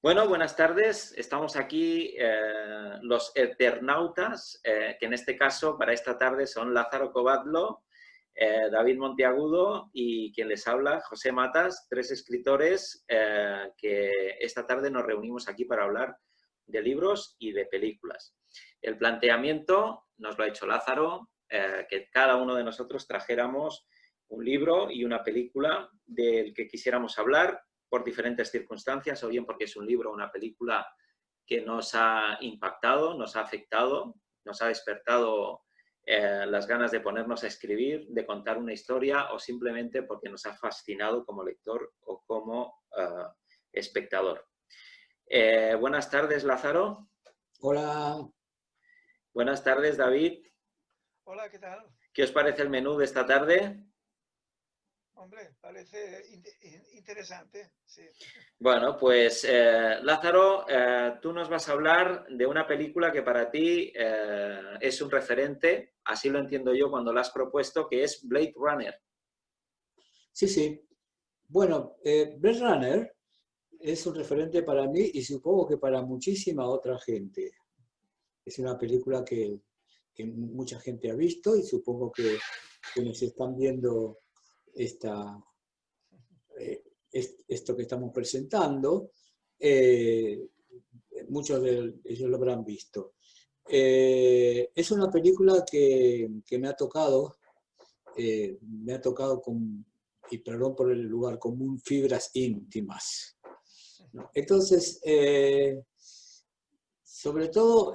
Bueno, buenas tardes. Estamos aquí los Eternautas, que en este caso para esta tarde son Lázaro Covadlo, David Monteagudo y quien les habla, José Matas, tres escritores que esta tarde nos reunimos aquí para hablar de libros y de películas. El planteamiento nos lo ha hecho Lázaro, que cada uno de nosotros trajéramos un libro y una película del que quisiéramos hablar por diferentes circunstancias, o bien porque es un libro o una película que nos ha impactado, nos ha afectado, nos ha despertado las ganas de ponernos a escribir, de contar una historia, o simplemente porque nos ha fascinado como lector o como espectador. Buenas tardes, Lázaro. Hola. Buenas tardes, David. Hola, ¿qué tal? ¿Qué os parece el menú de esta tarde? Hombre, parece interesante, sí. Bueno, pues Lázaro, tú nos vas a hablar de una película que para ti es un referente, así lo entiendo yo cuando la has propuesto, que es Blade Runner. Sí, sí. Bueno, Blade Runner es un referente para mí y supongo que para muchísima otra gente. Es una película que mucha gente ha visto y supongo que quienes están viendo esto que estamos presentando, muchos de ellos lo habrán visto. Es una película que me ha tocado con, y perdón por el lugar común, fibras íntimas, ¿no? Entonces, sobre todo,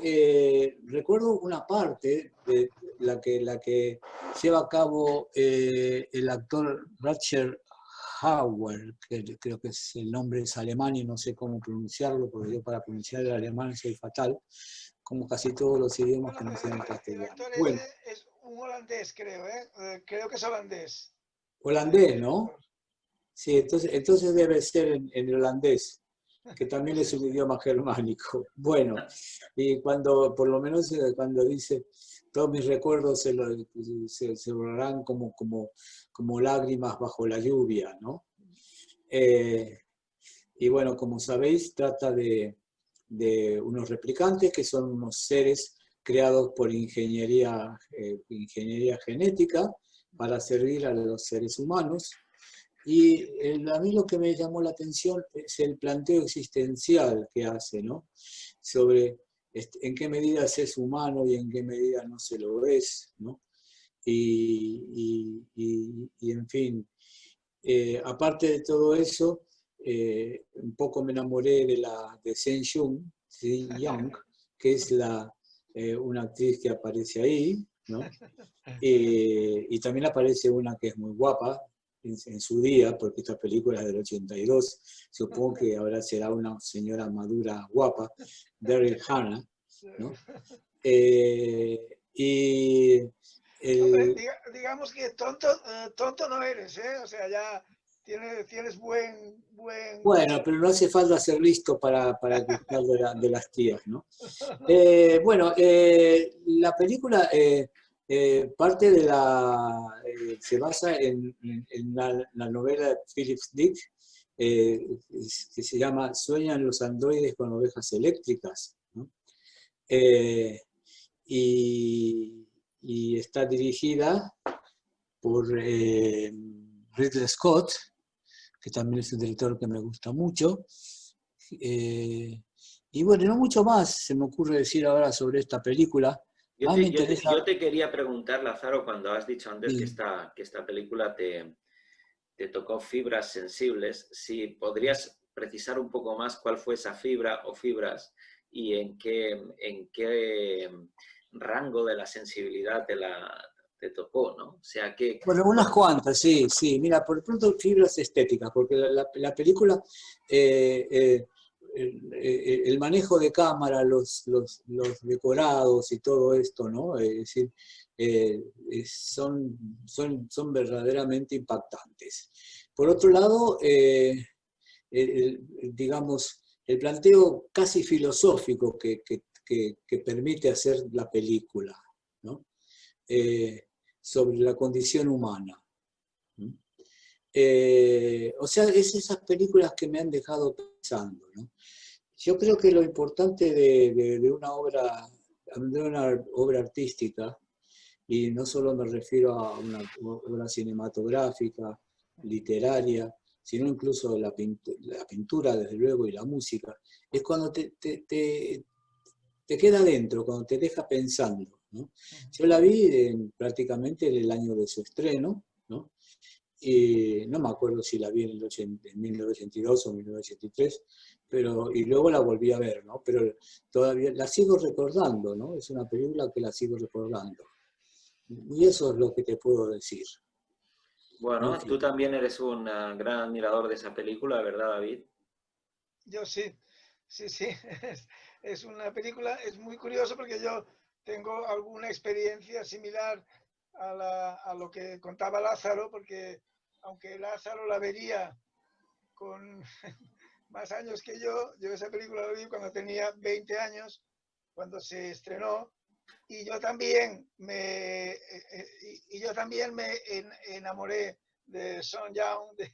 recuerdo una parte de la que lleva a cabo el actor Rutger Hauer, que creo que el nombre es alemán y no sé cómo pronunciarlo, porque yo para pronunciar el alemán soy fatal, como casi todos los idiomas que no sean El castellano. actor Bueno, ese es un holandés, creo, ¿eh? Creo que es holandés. holandés, ¿no? Sí, entonces debe ser en holandés, que también es un idioma germánico. Bueno, y por lo menos cuando dice, todos mis recuerdos se borrarán como lágrimas bajo la lluvia, ¿no? Y bueno, como sabéis, trata de unos replicantes que son unos seres creados por ingeniería genética para servir a los seres humanos. Y a mí lo que me llamó la atención es el planteo existencial que hace, ¿no? Sobre en qué medida se es humano y en qué medida no se lo es, ¿no? Y en fin, aparte de todo eso, un poco me enamoré de Zheng Young, que es una actriz que aparece ahí, ¿no? Y también aparece una que es muy guapa en su día, porque esta película es del 82, supongo que ahora será una señora madura guapa, Daryl Hannah, ¿no? Y Hombre, el, digamos que tonto no eres, ¿eh? O sea, ya tienes buen... bueno, pero no hace falta ser listo para gustar de las tías, ¿no? Bueno, la película parte se basa en la novela de Philip Dick, que se llama Sueñan los androides con ovejas eléctricas, ¿no? Y, y está dirigida por Ridley Scott, que también es un director que me gusta mucho. Y bueno, no mucho más se me ocurre decir ahora sobre esta película. Más me interesa... Yo te quería preguntar, Lázaro, cuando has dicho antes Sí. que esta película te tocó fibras sensibles, si podrías precisar un poco más cuál fue esa fibra o fibras y en qué rango de la sensibilidad te tocó, ¿no? O sea, que... Bueno, unas cuantas, sí, sí. Mira, por pronto fibras estéticas, porque la película, el manejo de cámara, los decorados y todo esto, ¿no? Es decir, son verdaderamente impactantes. Por otro lado, digamos, el planteo casi filosófico que permite hacer la película, ¿no? Sobre la condición humana. O sea, es esas películas que me han dejado pensando, ¿no? Yo creo que lo importante de una obra artística, y no solo me refiero a una obra cinematográfica, literaria, sino incluso la pintura, desde luego, y la música, es cuando te queda adentro, cuando te deja pensando, ¿no? Yo la vi prácticamente en el año de su estreno, ¿no? Y no me acuerdo si la vi en 1982 o 1983, y luego la volví a ver, ¿no? Pero todavía la sigo recordando, ¿no? Es una película que la sigo recordando. Y eso es lo que te puedo decir. En Bueno, tú fin. también eres un gran admirador de esa película, ¿verdad, David? Yo sí, sí, sí. Es una película, es muy curioso porque yo tengo alguna experiencia similar a lo que contaba Lázaro, porque aunque Lázaro la vería con más años que yo esa película la vi cuando tenía 20 años, cuando se estrenó, y yo también me enamoré de Son Young, de,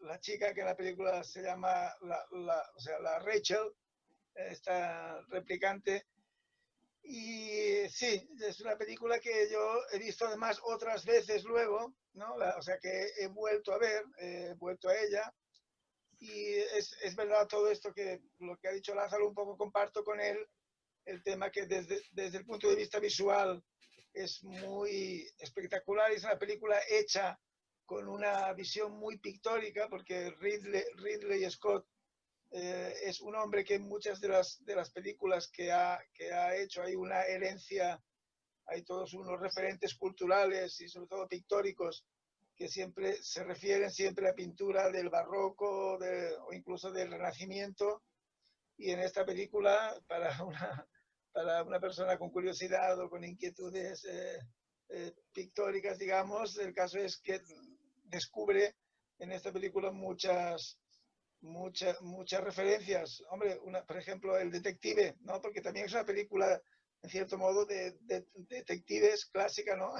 la chica que en la película se llama o sea, la Rachel, esta replicante. Y sí, es una película que yo he visto además otras veces luego, ¿no? O sea que he vuelto a ver, he vuelto a ella. Y es verdad todo esto que lo que ha dicho Lázaro, un poco comparto con él, el tema que desde el punto de vista visual es muy espectacular. Es una película hecha con una visión muy pictórica, porque Ridley Scott es un hombre que en muchas de las películas que ha hecho hay una herencia, hay todos unos referentes culturales y sobre todo pictóricos que siempre se refieren siempre a pintura del barroco o incluso del Renacimiento. Y en esta película, para una persona con curiosidad o con inquietudes pictóricas, digamos, el caso es que descubre en esta película muchas referencias. Hombre, por ejemplo, El Detective, ¿no? Porque también es una película, en cierto modo, de detectives clásica, ¿no?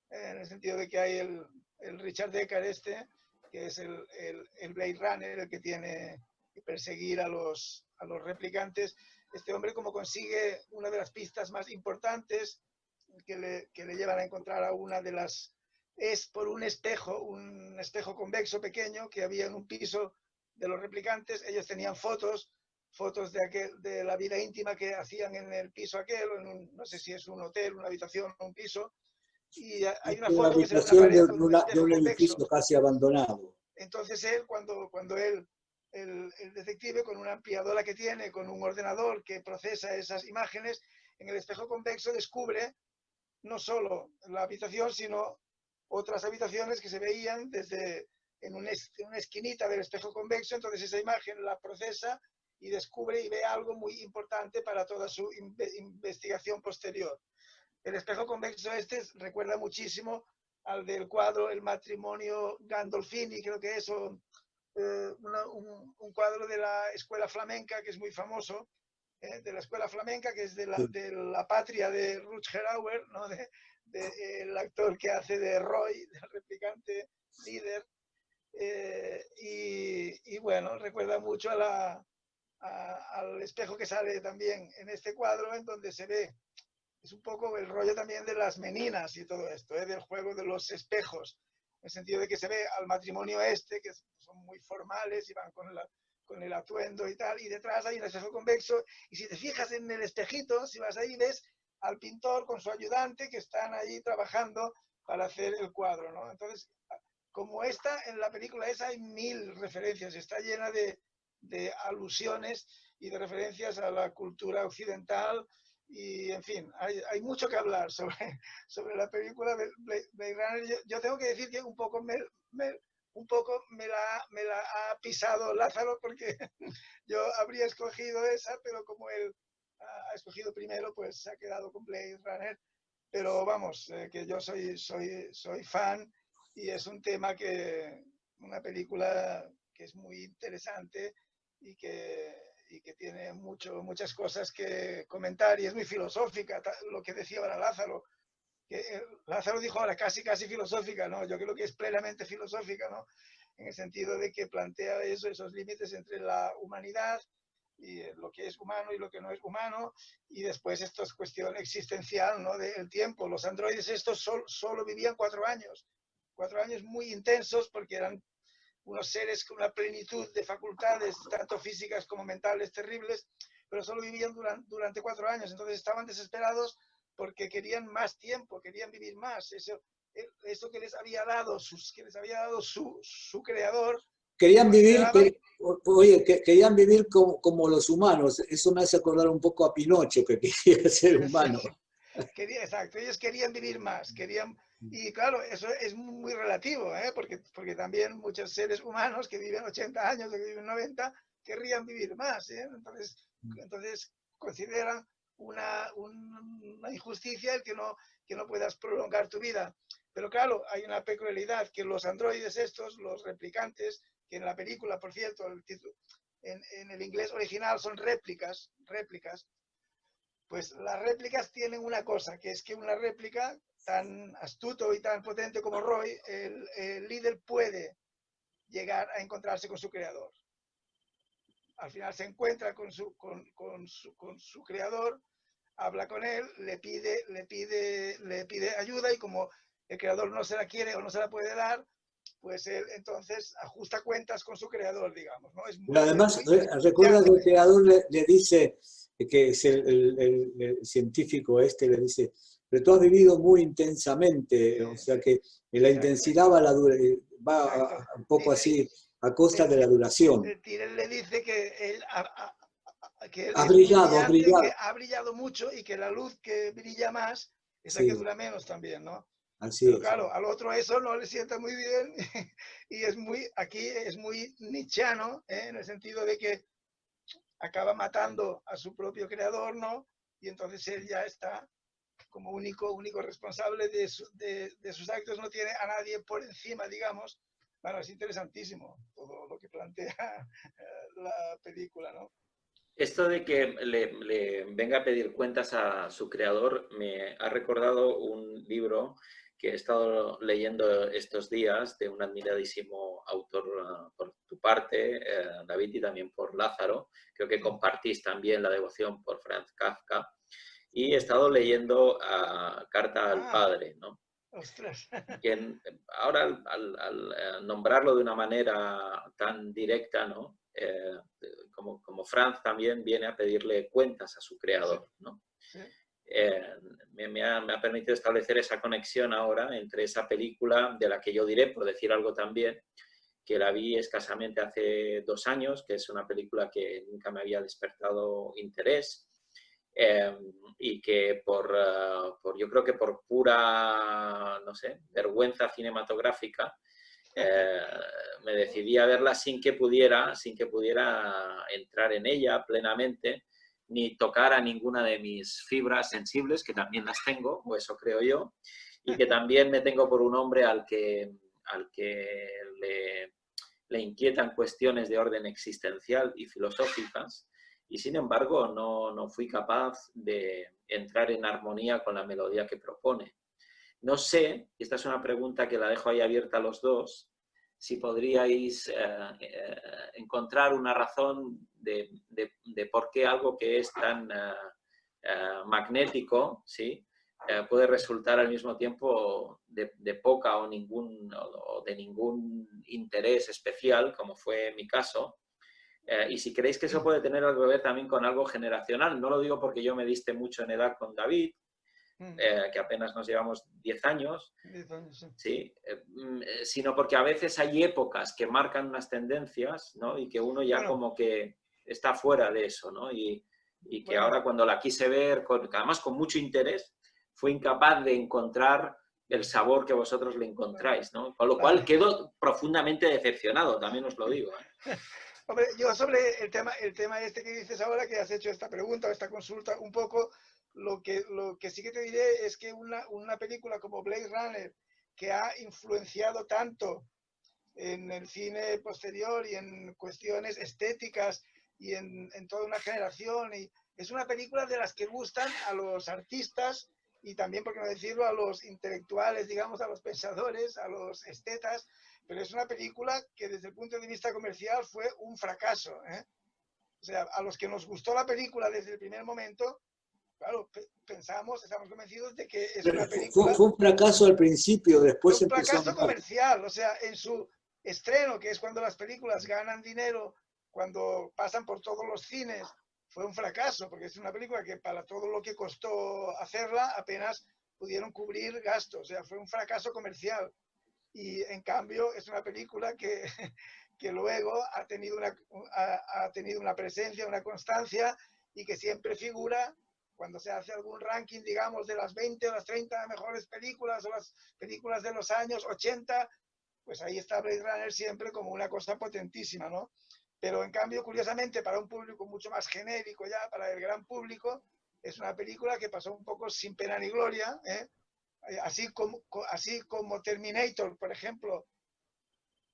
En el sentido de que hay el Richard Deckard que es el Blade Runner, el que tiene que perseguir a los replicantes. Este hombre, como consigue una de las pistas más importantes que le llevan a encontrar a una de las... Es por un espejo convexo pequeño que había en un piso de los replicantes. Ellos tenían fotos de la vida íntima que hacían en el piso aquel, no sé si es un hotel, una habitación o un piso, y hay una Es una foto que se ve en la habitación pared con un de espejo un convexo. edificio casi abandonado. Entonces él, cuando él, el detective, con una ampliadora que tiene, con un ordenador que procesa esas imágenes, en el espejo convexo descubre no solo la habitación, sino otras habitaciones que se veían desde en una esquinita del espejo convexo. Entonces esa imagen la procesa y descubre y ve algo muy importante para toda su investigación posterior. El espejo convexo recuerda muchísimo al del cuadro El matrimonio Gandolfini, creo que es, un cuadro de la escuela flamenca que es muy famoso, de la escuela flamenca, que es de la patria de Rutger Hauer, ¿no? El actor que hace de Roy, del replicante líder. Y bueno, recuerda mucho al espejo que sale también en este cuadro, en donde se ve, es un poco el rollo también de las meninas y todo esto, del juego de los espejos, en el sentido de que se ve al matrimonio que son muy formales y van con el atuendo y tal, y detrás hay un espejo convexo, y si te fijas en el espejito, si vas ahí, ves al pintor con su ayudante que están allí trabajando para hacer el cuadro, ¿no? Entonces, como esta, en la película esa hay 1000 referencias, está llena de alusiones y de referencias a la cultura occidental, y en fin, hay mucho que hablar sobre la película de Blade Runner. Yo tengo que decir que un poco me la ha pisado Lázaro, porque yo habría escogido esa, pero como él ha escogido primero, pues se ha quedado con Blade Runner. Pero vamos, que yo soy fan, y es un tema una película que es muy interesante y que tiene muchas cosas que comentar, y es muy filosófica, lo que decía ahora Lázaro, que Lázaro dijo ahora casi filosófica, ¿no? Yo creo que es plenamente filosófica, ¿no? en el sentido de que plantea eso, esos límites entre la humanidad y lo que es humano y lo que no es humano, y después esto es cuestión existencial, ¿no? Del tiempo. Los androides estos solo vivían 4 años muy intensos, porque eran unos seres con una plenitud de facultades, tanto físicas como mentales, terribles, pero solo vivían durante 4 años. Entonces estaban desesperados porque querían más tiempo, querían vivir más. Eso que les había dado, su creador. Querían vivir, oye, querían vivir como los humanos. Eso me hace acordar un poco a Pinocho, que quería ser humano. Exacto, ellos querían vivir más, y claro, eso es muy relativo, ¿eh? Porque también muchos seres humanos que viven 80 años, que viven 90, querrían vivir más, ¿eh? Entonces consideran una injusticia el que no puedas prolongar tu vida. Pero claro, hay una peculiaridad, que los androides estos, los replicantes, que en la película, por cierto, el título, en el inglés original son réplicas, pues las réplicas tienen una cosa, que es que una réplica tan astuto y tan potente como Roy, el líder puede llegar a encontrarse con su creador. Al final se encuentra con su creador, habla con él, le pide ayuda, y como el creador no se la quiere o no se la puede dar, pues él entonces ajusta cuentas con su creador, digamos, ¿no? Pero además, recuerda que el creador le dice, que es el científico este, le dice, pero tú has vivido muy intensamente, o sea que la intensidad va un poco así a costa de la duración. Él le dice que él Has es muy brillado, brillante, que ha brillado mucho, y que la luz que brilla más es la que dura menos también, ¿no? Así es. Claro, al otro eso no le sienta muy bien, y aquí es muy nietzscheano, ¿eh? En el sentido de que acaba matando a su propio creador, ¿no? Y entonces él ya está como único responsable de sus actos, no tiene a nadie por encima, digamos. Bueno, es interesantísimo todo lo que plantea la película, ¿no? Esto de que le venga a pedir cuentas a su creador me ha recordado un libro que he estado leyendo estos días de un admiradísimo autor por tu parte, David, y también por Lázaro. Creo que compartís también la devoción por Franz Kafka. Y he estado leyendo Carta al Padre, ¿no? Ostras. Que ahora al nombrarlo de una manera tan directa, ¿no? Como Franz también viene a pedirle cuentas a su creador, ¿no? Sí. Me ha permitido establecer esa conexión ahora entre esa película, de la que yo diré, por decir algo también, que la vi escasamente hace 2 años, que es una película que nunca me había despertado interés, y que yo creo que por pura, no sé, vergüenza cinematográfica, me decidí a verla sin que pudiera entrar en ella plenamente, ni tocar a ninguna de mis fibras sensibles, que también las tengo, o eso creo yo, y que también me tengo por un hombre al que le inquietan cuestiones de orden existencial y filosóficas, y sin embargo no fui capaz de entrar en armonía con la melodía que propone. No sé, y esta es una pregunta que la dejo ahí abierta a los dos, si podríais encontrar una razón de por qué algo que es tan magnético, ¿sí? Puede resultar al mismo tiempo de poca o de ningún interés especial, como fue mi caso. Y si creéis que eso puede tener algo que ver también con algo generacional, no lo digo porque yo me diste mucho en edad con David, que apenas nos llevamos 10 años, 10 años, ¿sí? Sino porque a veces hay épocas que marcan unas tendencias, ¿no? Y que uno ya como que está fuera de eso, ¿no? Y que ahora cuando la quise ver, además con mucho interés, fue incapaz de encontrar el sabor que vosotros le encontráis, ¿no? Con lo cual quedo profundamente decepcionado, también os lo digo, ¿eh? Hombre, yo sobre el tema este que dices ahora, que has hecho esta pregunta o esta consulta, un poco lo que sí que te diré es que una película como Blade Runner, que ha influenciado tanto en el cine posterior y en cuestiones estéticas y en toda una generación, y es una película de las que gustan a los artistas y también, por qué no decirlo, a los intelectuales, digamos, a los pensadores, a los estetas, pero es una película que desde el punto de vista comercial fue un fracaso, ¿eh? O sea, a los que nos gustó la película desde el primer momento, claro, estamos convencidos de que es una película... Fue un fracaso al principio, Fue después un empezó a fracaso andar. comercial, o sea, en su estreno, que es cuando las películas ganan dinero, cuando pasan por todos los cines, fue un fracaso, porque es una película que para todo lo que costó hacerla, apenas pudieron cubrir gastos, o sea, fue un fracaso comercial. Y en cambio es una película que, que luego ha tenido una presencia, una constancia, y que siempre figura cuando se hace algún ranking, digamos, de las 20 o las 30 mejores películas o las películas de los años 80, pues ahí está Blade Runner siempre como una cosa potentísima, ¿no? Pero en cambio, curiosamente, para un público mucho más genérico ya, para el gran público, es una película que pasó un poco sin pena ni gloria, ¿eh? Así como Terminator, por ejemplo.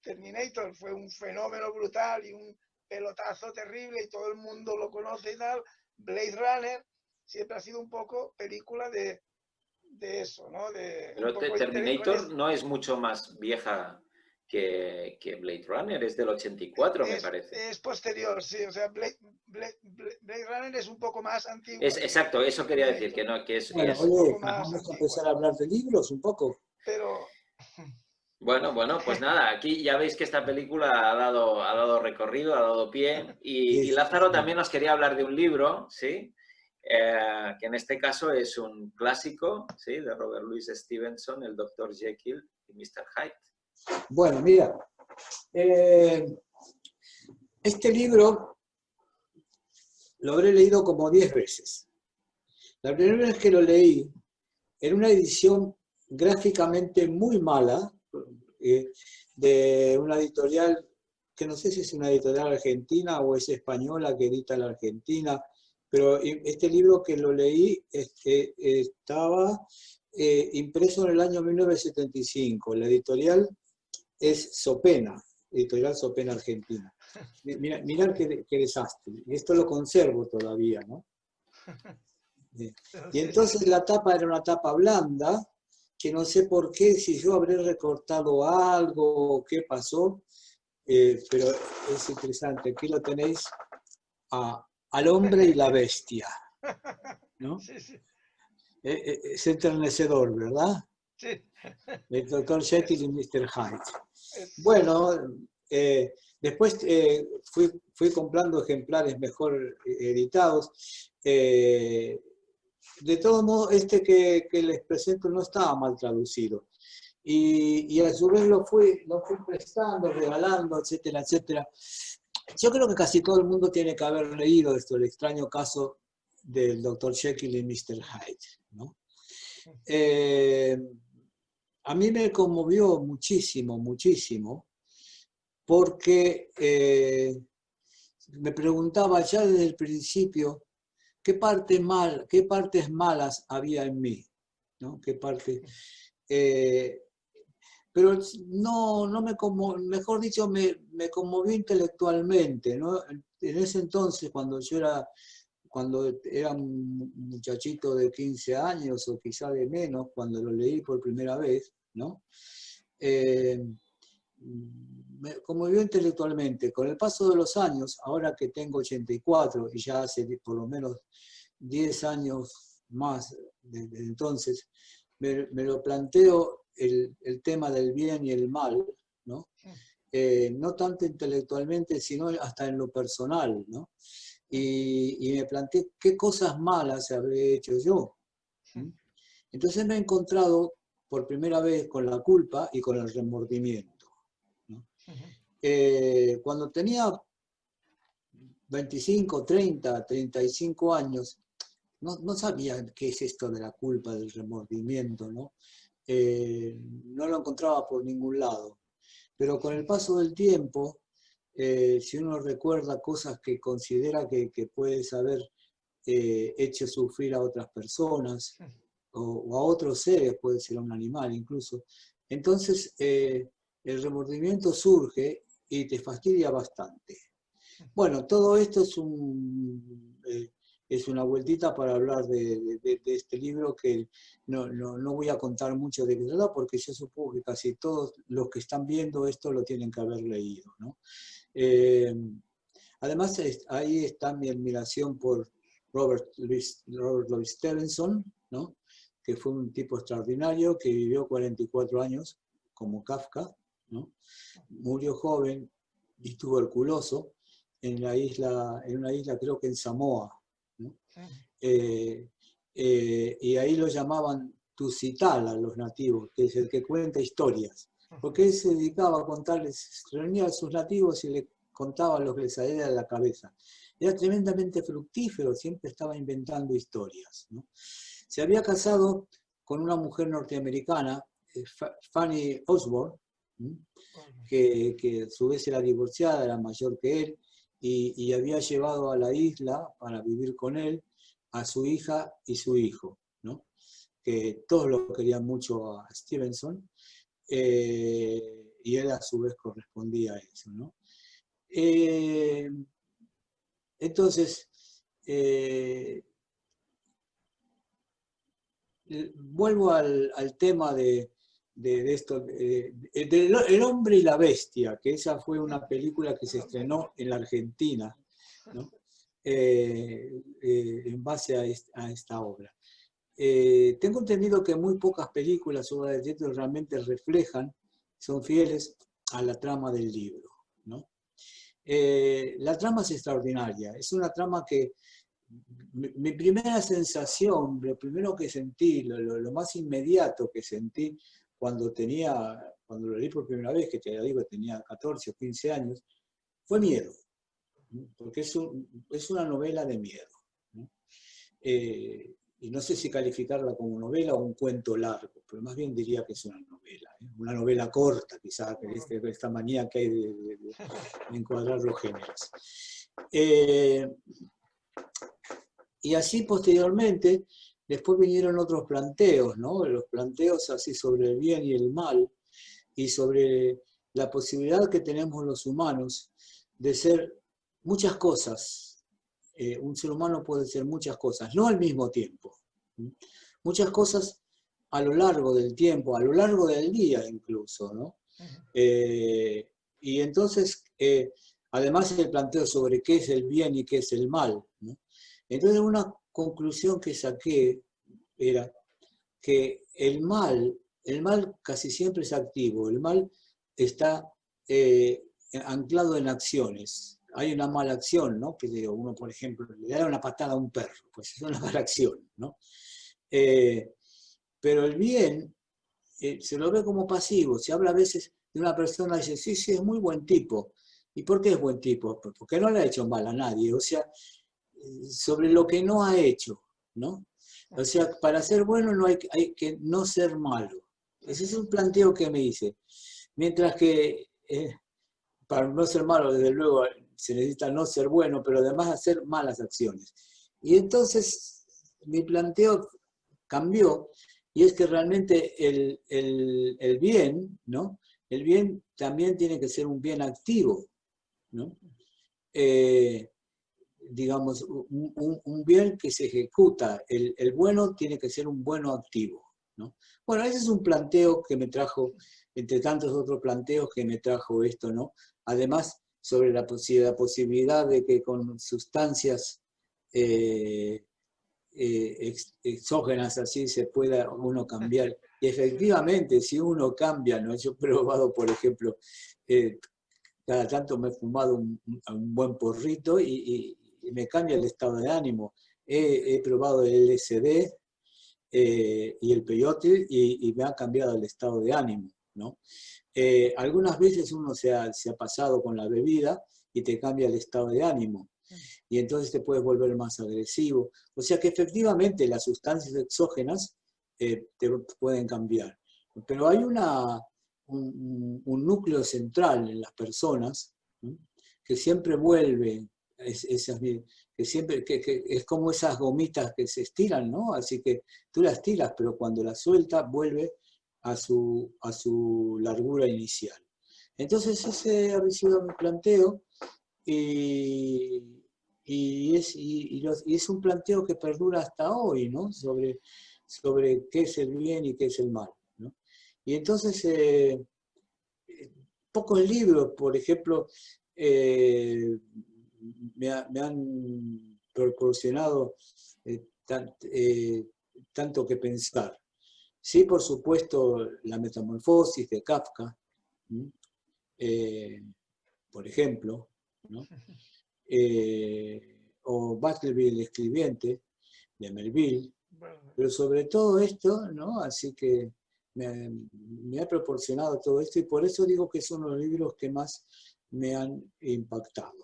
Terminator fue un fenómeno brutal y un pelotazo terrible y todo el mundo lo conoce y tal. Blade Runner siempre ha sido un poco película de eso, ¿no? Pero Terminator no es mucho más vieja que Blade Runner, es del 84, me parece. Es posterior, sí. O sea, Blade Runner es un poco más antiguo. Exacto, eso quería decir, que no, que es... Bueno, es oye, un poco más vamos a antigua. empezar a hablar de libros un poco. Pero... Bueno, pues nada, aquí ya veis que esta película ha dado recorrido, ha dado pie, y Lázaro también nos quería hablar de un libro, ¿sí? Que en este caso es un clásico, ¿sí? De Robert Louis Stevenson, el Dr. Jekyll y Mr. Hyde. Bueno, mira, este libro lo habré leído como 10 veces. La primera vez que lo leí, era una edición gráficamente muy mala, de una editorial, que no sé si es una editorial argentina o es española que edita la Argentina, pero este libro que lo leí estaba impreso en el año 1975. La editorial es Sopena, editorial Sopena Argentina. Mirá qué desastre. Esto lo conservo todavía, ¿no? Y entonces la tapa era una tapa blanda, que no sé por qué, si yo habré recortado algo o qué pasó, pero es interesante. Aquí lo tenéis al hombre y la bestia, ¿no? Sí, sí. Es enternecedor, ¿verdad? Sí. El Dr. Jekyll y Mr. Hyde. Bueno, después fui comprando ejemplares mejor editados. De todos modos, este que les presento no estaba mal traducido. Y a su vez lo fui prestando, regalando, etcétera, etcétera. Yo creo que casi todo el mundo tiene que haber leído esto, el extraño caso del Dr. Jekyll y Mr. Hyde, ¿no? A mí me conmovió muchísimo, muchísimo, porque me preguntaba ya desde el principio qué partes malas había en mí, ¿no? Pero no me conmovió, mejor dicho, me conmovió intelectualmente, ¿no? En ese entonces, cuando era un muchachito de 15 años o quizá de menos, cuando lo leí por primera vez, ¿no? Me conmovió intelectualmente. Con el paso de los años, ahora que tengo 84 y ya hace por lo menos 10 años más desde entonces, me lo planteo el tema del bien y el mal, ¿no? No tanto intelectualmente, sino hasta en lo personal, ¿no? Y me planteé qué cosas malas habré hecho yo. Entonces me he encontrado por primera vez con la culpa y con el remordimiento, ¿no? Cuando tenía 25, 30, 35 años, no sabía qué es esto de la culpa, del remordimiento, ¿no? No lo encontraba por ningún lado. Pero con el paso del tiempo, si uno recuerda cosas que considera que puedes haber hecho sufrir a otras personas o a otros seres, puede ser a un animal incluso, entonces el remordimiento surge y te fastidia bastante. Bueno, todo esto es es una vueltita para hablar de este libro que no voy a contar mucho de qué trata, porque yo supongo que casi todos los que están viendo esto lo tienen que haber leído, ¿no? Además, ahí está mi admiración por Robert Louis Stevenson, ¿no? Que fue un tipo extraordinario que vivió 44 años como Kafka, ¿no? Murió joven y tuberculoso en una isla creo que en Samoa, ¿no? Y ahí lo llamaban Tusitala, los nativos, que es el que cuenta historias, porque él se dedicaba a contarles, reunía a sus nativos y les contaba lo que les salía de la cabeza. Era tremendamente fructífero, siempre estaba inventando historias, ¿no? Se había casado con una mujer norteamericana, Fanny Osborne, que a su vez era divorciada, era mayor que él, y había llevado a la isla para vivir con él a su hija y su hijo, ¿no? Que todos lo querían mucho a Stevenson, y él a su vez correspondía a eso, ¿no? Entonces, vuelvo al tema de esto, El hombre y la bestia, que esa fue una película que se estrenó en la Argentina, ¿no? En base a esta obra. Tengo entendido que muy pocas películas o obras de teatro realmente reflejan, son fieles a la trama del libro, ¿no? La trama es extraordinaria, es una trama que mi primera sensación, lo primero que sentí, lo más inmediato que sentí cuando lo leí por primera vez, que te digo, tenía 14 o 15 años, fue miedo, ¿no? Porque es una novela de miedo, ¿no? Y no sé si calificarla como novela o un cuento largo, pero más bien diría que es una novela corta, quizás, esta manía que hay de encuadrar los géneros. Y así posteriormente, después vinieron otros planteos, ¿no? Los planteos así sobre el bien y el mal, y sobre la posibilidad que tenemos los humanos de ser muchas cosas. Un ser humano puede ser muchas cosas, no al mismo tiempo. Muchas cosas a lo largo del tiempo, a lo largo del día incluso, ¿no? Y entonces, además el planteo sobre qué es el bien y qué es el mal, ¿no? Entonces una conclusión que saqué era que el mal casi siempre es activo, el mal está anclado en acciones. Hay una mala acción, ¿no? Que digo, uno, por ejemplo, le da una patada a un perro, pues es una mala acción, ¿no? Pero el bien se lo ve como pasivo. Se habla a veces de una persona y dice, sí, sí, es muy buen tipo. ¿Y por qué es buen tipo? Porque no le ha hecho mal a nadie. O sea, sobre lo que no ha hecho, ¿no? O sea, para ser bueno no hay que no ser malo. Ese es un planteo que me hice. Mientras que para no ser malo, desde luego, se necesita no ser bueno, pero además hacer malas acciones. Y entonces mi planteo cambió, y es que realmente el bien, ¿no? El bien también tiene que ser un bien activo, ¿no? Digamos, un bien que se ejecuta. El bueno tiene que ser un bueno activo, ¿no? Bueno, ese es un planteo que me trajo, entre tantos otros planteos que me trajo esto, ¿no? Además, sobre la posibilidad de que con sustancias exógenas así se pueda uno cambiar. Y efectivamente, si uno cambia, ¿no? Yo he probado, por ejemplo, cada tanto me he fumado un buen porrito y me cambia el estado de ánimo. He probado el LSD y el peyote y me ha cambiado el estado de ánimo, ¿no? Algunas veces uno se ha pasado con la bebida y te cambia el estado de ánimo. Y entonces te puedes volver más agresivo. O sea que efectivamente las sustancias exógenas te pueden cambiar. Pero hay un núcleo central en las personas, ¿no? Que siempre vuelve, que es como esas gomitas que se estiran, ¿no? Así que tú las tiras, pero cuando las sueltas vuelve a su largura inicial. Entonces ese ha sido mi planteo. Y y es un planteo que perdura hasta hoy, ¿no? Sobre qué es el bien y qué es el mal, ¿no? Y entonces, pocos libros, por ejemplo, me han proporcionado tanto que pensar. Sí, por supuesto, la metamorfosis de Kafka, por ejemplo, ¿no? O Baskerville el escribiente, de Melville, pero sobre todo esto, ¿no? Así que me ha proporcionado todo esto y por eso digo que son los libros que más me han impactado.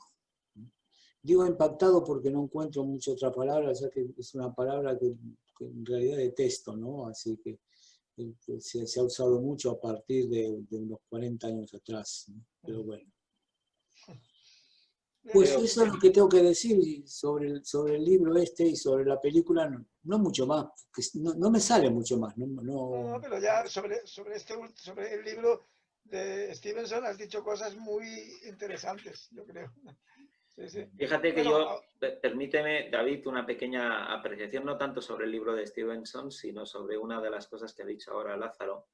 Digo impactado porque no encuentro mucha otra palabra, ya que es una palabra que en realidad detesto, ¿no? Así que se ha usado mucho a partir de unos 40 años atrás, ¿no? Pero bueno. Pues eso es lo que tengo que decir sobre el libro este y sobre la película, no mucho más, no me sale mucho más. No, pero ya sobre el libro de Stevenson has dicho cosas muy interesantes, yo creo. Sí, sí. Fíjate que Bueno, permíteme, David, una pequeña apreciación, no tanto sobre el libro de Stevenson, sino sobre una de las cosas que ha dicho ahora Lázaro,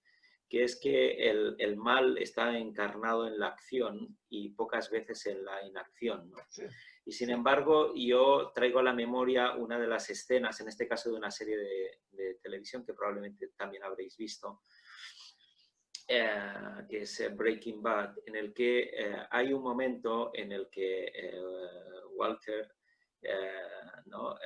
que es que el mal está encarnado en la acción y pocas veces en la inacción, ¿no? sí, Y sin embargo, yo traigo a la memoria una de las escenas, en este caso de una serie de televisión que probablemente también habréis visto, que es Breaking Bad, en el que hay un momento en el que Walter ¿no?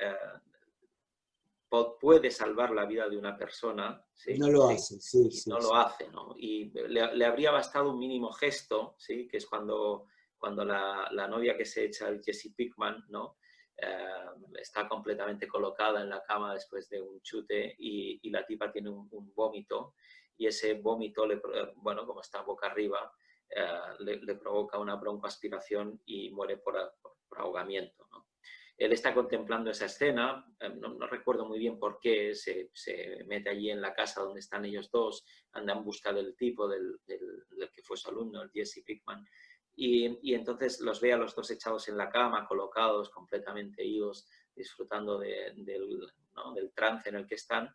Puede salvar la vida de una persona, ¿sí? No lo ¿Sí? hace, sí, Y sí. no lo hace, ¿no? Y le habría bastado un mínimo gesto, ¿sí? Que es cuando la novia que se echa, el Jesse Pinkman, ¿no? Está completamente colocada en la cama después de un chute y la tipa tiene un vómito y ese vómito, bueno, como está boca arriba, le provoca una broncoaspiración y muere por ahogamiento, ¿no? Él está contemplando esa escena, no recuerdo muy bien por qué, se mete allí en la casa donde están ellos dos, anda en busca del tipo, del que fue su alumno, el Jesse Pinkman, y entonces los ve a los dos echados en la cama, colocados, completamente idos, disfrutando del trance en el que están,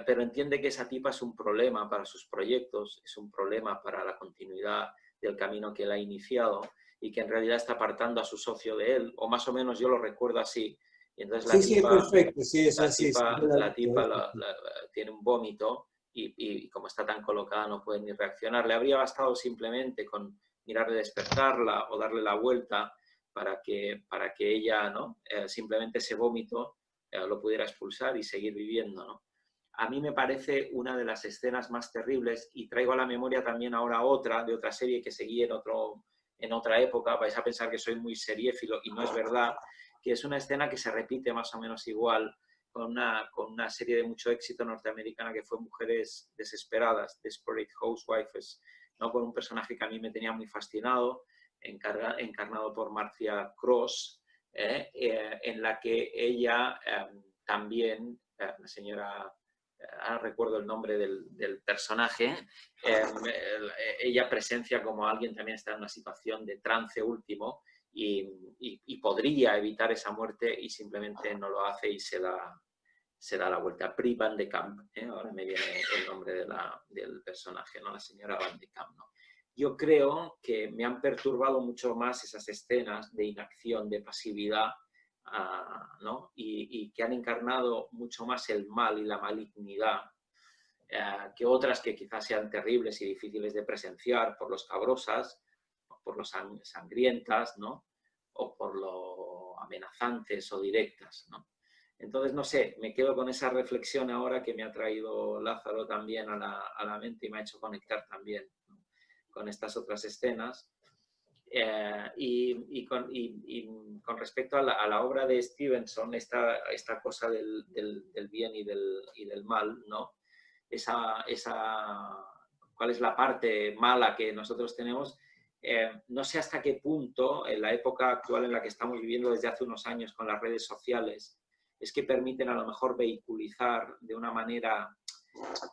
pero entiende que esa tipa es un problema para sus proyectos, es un problema para la continuidad del camino que él ha iniciado, y que en realidad está apartando a su socio de él, o más o menos yo lo recuerdo así. Y entonces Sí, es perfecto, sí, es así. la tipa tiene un vómito y como está tan colocada no puede ni reaccionar. Le habría bastado simplemente con mirar de despertarla o darle la vuelta para que ella, ¿no? Simplemente ese vómito lo pudiera expulsar y seguir viviendo, ¿no? A mí me parece una de las escenas más terribles, y traigo a la memoria también ahora otra, de otra serie que seguí en otra época. Vais a pensar que soy muy seriéfilo y no es verdad, que es una escena que se repite más o menos igual con una serie de mucho éxito norteamericana que fue Mujeres Desesperadas, Desperate Housewives, ¿no? Con un personaje que a mí me tenía muy fascinado, encarnado por Marcia Cross, en la que ella también, la señora... Ahora recuerdo el nombre del personaje, ella presencia como alguien también está en una situación de trance último y podría evitar esa muerte y simplemente no lo hace y se da la vuelta. Pri Van de Kamp, ahora me viene el nombre del personaje, ¿no? La señora Van de Kamp, ¿no? Yo creo que me han perturbado mucho más esas escenas de inacción, de pasividad, ¿no? Y que han encarnado mucho más el mal y la malignidad que otras que quizás sean terribles y difíciles de presenciar por lo escabrosas, por lo sangrientas, ¿no? O por lo amenazantes o directas, ¿no? Entonces, no sé, me quedo con esa reflexión ahora que me ha traído Lázaro también a la mente y me ha hecho conectar también, ¿no? Con estas otras escenas. Y con respecto a la obra de Stevenson, esta cosa del bien y del mal, ¿no? Cuál es la parte mala que nosotros tenemos. No sé hasta qué punto, en la época actual en la que estamos viviendo desde hace unos años con las redes sociales, es que permiten a lo mejor vehiculizar de una manera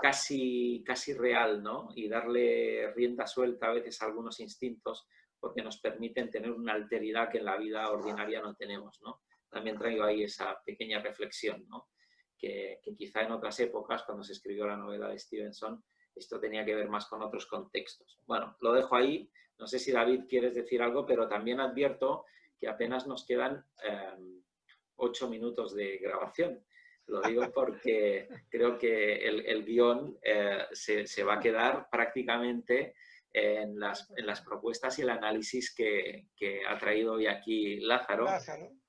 casi real, ¿no? Y darle rienda suelta a veces a algunos instintos porque nos permiten tener una alteridad que en la vida ordinaria no tenemos, ¿no? También traigo ahí esa pequeña reflexión, ¿no? Que quizá en otras épocas, cuando se escribió la novela de Stevenson, esto tenía que ver más con otros contextos. Bueno, lo dejo ahí. No sé si David quieres decir algo, pero también advierto que apenas nos quedan 8 minutos de grabación. Lo digo porque creo que el guión se va a quedar prácticamente en las propuestas y el análisis que ha traído hoy aquí Lázaro.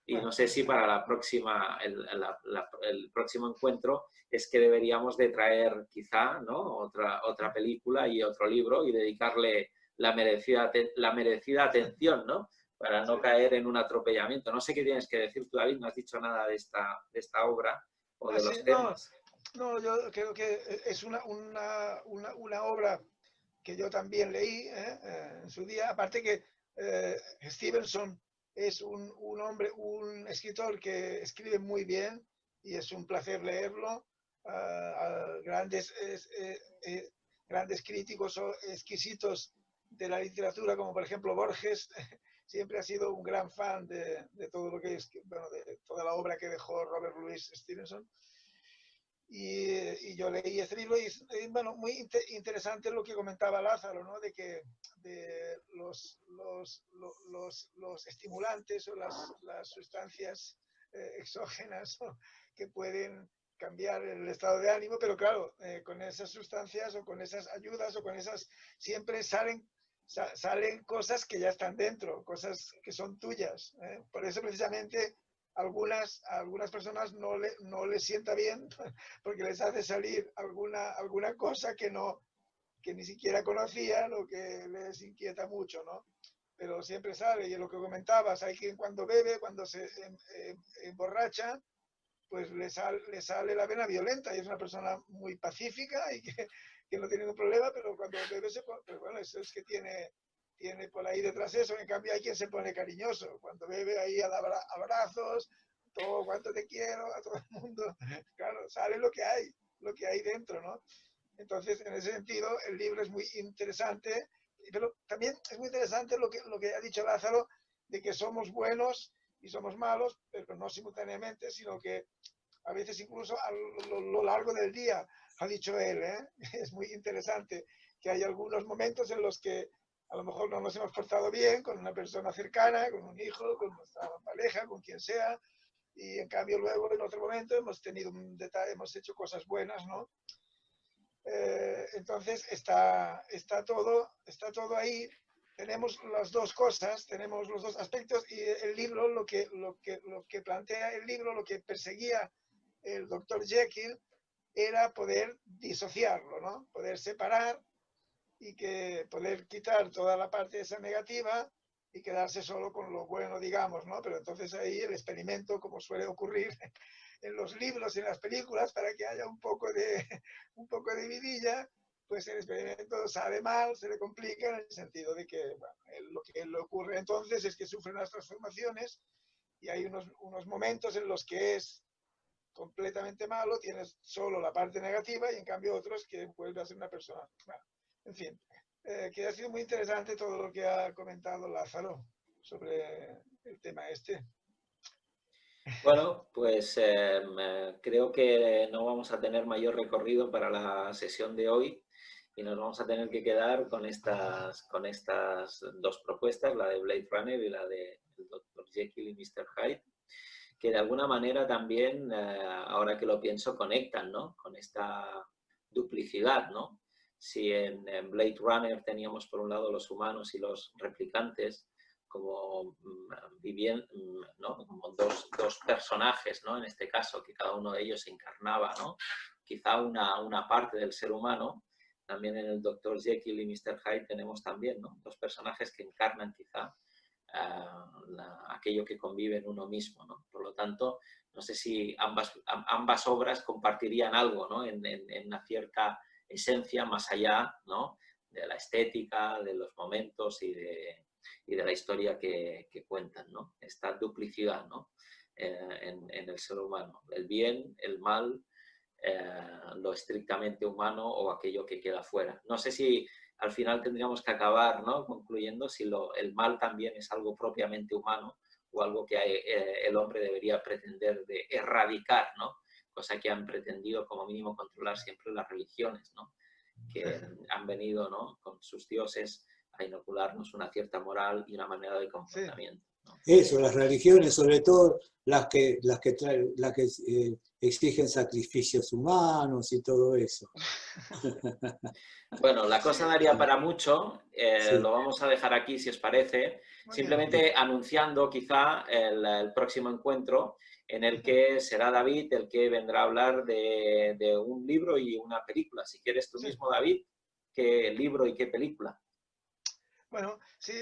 Y no sé si para la próxima, el próximo encuentro es que deberíamos de traer quizá, ¿no?, otra película y otro libro y dedicarle la merecida atención, ¿no?, para no caer en un atropellamiento. No sé qué tienes que decir tú, David, no has dicho nada de esta obra o de los temas. No, yo creo que es una obra que yo también leí en su día, aparte que Stevenson es un escritor que escribe muy bien y es un placer leerlo. Grandes críticos o exquisitos de la literatura, como por ejemplo Borges, siempre ha sido un gran fan de todo lo que es, bueno, de toda la obra que dejó Robert Louis Stevenson. Y yo leí este libro y bueno, muy interesante lo que comentaba Lázaro, ¿no? De que los estimulantes o las sustancias exógenas, ¿no?, que pueden cambiar el estado de ánimo, pero claro, con esas sustancias o con esas ayudas o con esas siempre salen cosas que ya están dentro, cosas que son tuyas. Por eso precisamente algunas personas no les sienta bien porque les hace salir alguna cosa que ni siquiera conocían o que les inquieta mucho, ¿no? Pero siempre sale, y es lo que comentabas, hay quien cuando bebe, cuando se emborracha, pues le sale la vena violenta y es una persona muy pacífica y que no tiene ningún problema, pero cuando bebe pues bueno, eso es que tiene por ahí detrás eso. En cambio hay quien se pone cariñoso, cuando bebe ahí a dar abrazos, todo cuanto te quiero, a todo el mundo. Claro, sale lo que hay dentro, ¿no? Entonces, en ese sentido, el libro es muy interesante, pero también es muy interesante lo que ha dicho Lázaro, de que somos buenos y somos malos, pero no simultáneamente, sino que a veces incluso a lo largo del día, ha dicho él, es muy interesante que hay algunos momentos en los que a lo mejor no nos hemos portado bien con una persona cercana, con un hijo, con nuestra pareja, con quien sea, y en cambio luego en otro momento hemos tenido un detalle, hemos hecho cosas buenas, ¿no? Entonces está todo ahí. Tenemos las dos cosas, tenemos los dos aspectos, y el libro, lo que plantea el libro, lo que perseguía el Dr. Jekyll era poder disociarlo, ¿no? Poder separar y que poder quitar toda la parte esa negativa y quedarse solo con lo bueno, digamos, ¿no? Pero entonces ahí el experimento, como suele ocurrir en los libros y en las películas, para que haya un poco de vidilla, pues el experimento sale mal, se le complica, en el sentido de que, bueno, lo que le ocurre entonces es que sufre unas transformaciones y hay unos momentos en los que es completamente malo, tienes solo la parte negativa, y en cambio otros que vuelve a ser una persona. Bueno, en fin, que ha sido muy interesante todo lo que ha comentado Lázaro sobre el tema este. Bueno, pues creo que no vamos a tener mayor recorrido para la sesión de hoy y nos vamos a tener que quedar con estas dos propuestas, la de Blade Runner y la de Dr. Jekyll y Mr. Hyde, que de alguna manera también, ahora que lo pienso, conectan, ¿no?, con esta duplicidad, ¿no? Si en Blade Runner teníamos por un lado los humanos y los replicantes como vivían, ¿no?, como dos personajes, ¿no?, en este caso, que cada uno de ellos encarnaba, ¿no?, quizá una parte del ser humano. También en el Dr. Jekyll y Mr. Hyde tenemos también, ¿no?, dos personajes que encarnan quizá aquello que convive en uno mismo, ¿no? Por lo tanto, no sé si ambas obras compartirían algo, ¿no?, en una cierta esencia más allá, ¿no?, de la estética, de los momentos y de la historia que cuentan, ¿no? Esta duplicidad, ¿no?, en el ser humano, el bien, el mal, lo estrictamente humano o aquello que queda fuera. No sé si al final tendríamos que acabar, ¿no?, concluyendo si el mal también es algo propiamente humano o algo que el hombre debería pretender de erradicar, ¿no? Cosa que han pretendido como mínimo controlar siempre las religiones, ¿no?, que han venido, ¿no?, con sus dioses a inocularnos una cierta moral y una manera de comportamiento, ¿no? Eso, las religiones, sobre todo las que exigen sacrificios humanos y todo eso. Bueno, la cosa daría para mucho, Sí. lo vamos a dejar aquí si os parece, Muy simplemente bien. anunciando quizá el próximo encuentro en el que será David el que vendrá a hablar de un libro y una película. Si quieres tú Sí. mismo, David, ¿qué libro y qué película? Bueno, sí,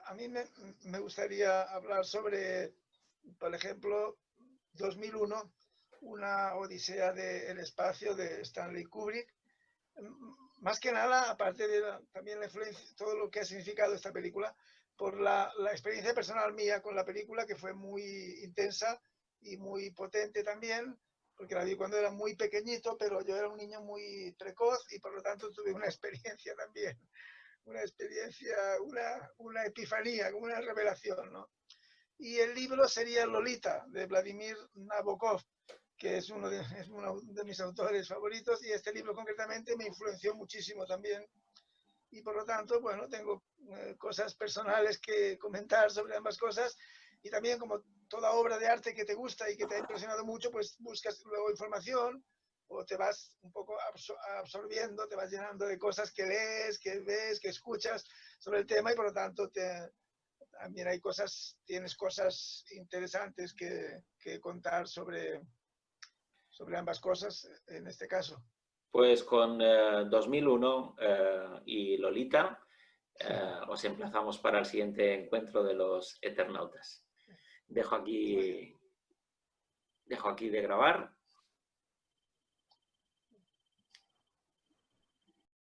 a mí me gustaría hablar sobre, por ejemplo, 2001, una odisea del espacio de Stanley Kubrick. Más que nada, aparte de también la influencia, todo lo que ha significado esta película, por la experiencia personal mía con la película, que fue muy intensa y muy potente también, porque la vi cuando era muy pequeñito, pero yo era un niño muy precoz y por lo tanto tuve una experiencia también, una epifanía, una revelación, ¿no? Y el libro sería Lolita, de Vladimir Nabokov, que es uno de mis autores favoritos, y este libro concretamente me influenció muchísimo también. Y por lo tanto, bueno, tengo cosas personales que comentar sobre ambas cosas, y también como toda obra de arte que te gusta y que te ha impresionado mucho, pues buscas luego información o te vas un poco absorbiendo, te vas llenando de cosas que lees, que ves, que escuchas sobre el tema, y por lo tanto también tienes cosas interesantes que contar sobre ambas cosas en este caso. Pues con 2001 y Lolita os emplazamos para el siguiente encuentro de los Eternautas. Dejo aquí de grabar.